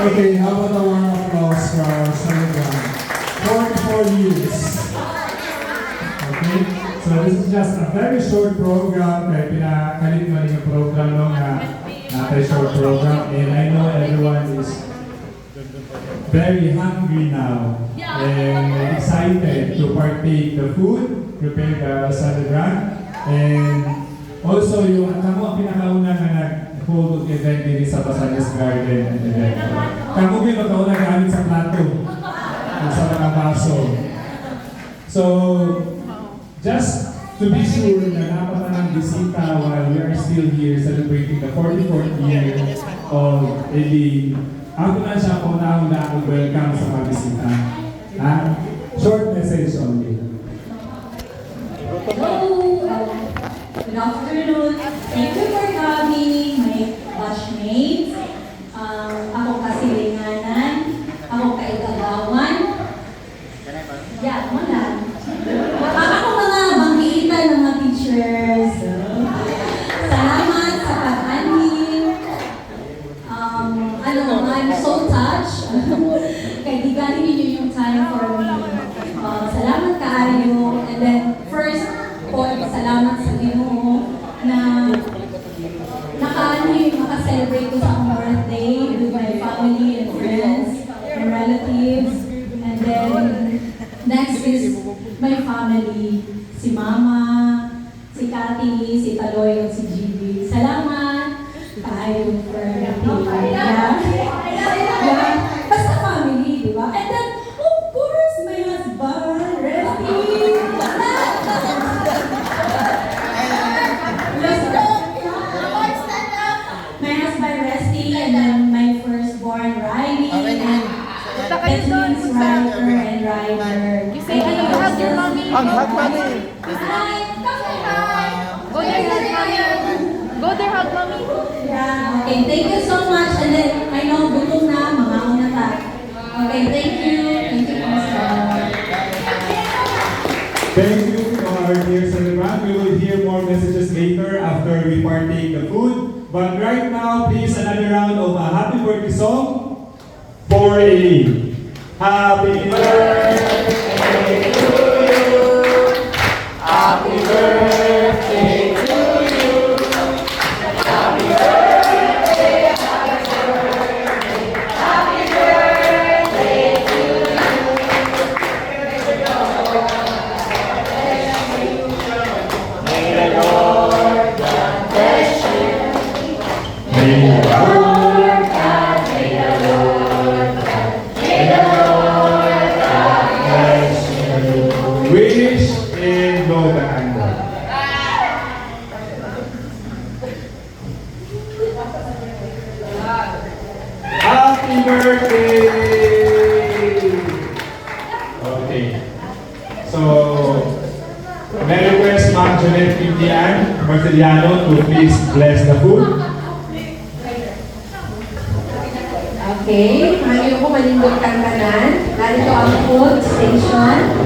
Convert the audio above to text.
Okay, how about a warm applause for our celebrant? 44 years. Okay, so this is just a very short program. Kaya pinakalit mo yung program no na short program. And I know everyone is very hungry now and excited to partake the food prepared by our celebrant. And also yung kamo ang pinakauna na nag-hold event din sa Basanes Garden event. Kamo yung magkauna gamit sa plato sa mga baso. So, just to be sure na napatanang bisita while we are still here celebrating the 44th year of Eileen, ako na siya una-una ang welcome sa mga bisita. Short message only. Hello! Good afternoon. Thank you for coming, my batchmates. Ako kasilinganan. Ako kaigagawan. Yeah, mo lang. Ako mga banggitan ng mga teachers. Salamat sa pag-anhin. I'm so touched. Kaya gigaling niyo yung time for me. Salamat kaayo. And then, first, salamat sa Ginoo na maka-celebrate ko sa akong birthday with my family and friends and relatives. And then, next is my family, si Mama, si Cathy, si Taloy, at si GB. Salamat tayo for everything. Yeah. Basta family, di ba? And then, of course, my husband, Resty. My husband, Resty, and then my firstborn, Riley, and twins, Ryder and Ryder. You say hello, you hug your mommy. Hug mommy. Hi! Hi! Go there, hug mommy. Go there, hug mommy. Yeah, okay, thank you so much. And then, I know, gutom na, mga una ta. Okay, thank you. Thank you, Pastor. Thank you to our dear celebrant. We will hear more messages later after we partake the food. But right now, please another round of a happy birthday song for Eileen. Happy birthday to you. Happy birthday to you. Happy birthday. Happy birthday. Happy birthday to you. May the Lord God bless you. May the Lord God, may the Lord God, may the Lord God bless you. Wish and blow the candle. Happy birthday! Okay. So, may request Ma'am Jeanette Pindian, Martiliano, to please bless the food. Okay, ngayon ko malindot kang kanan. Narito ang food station.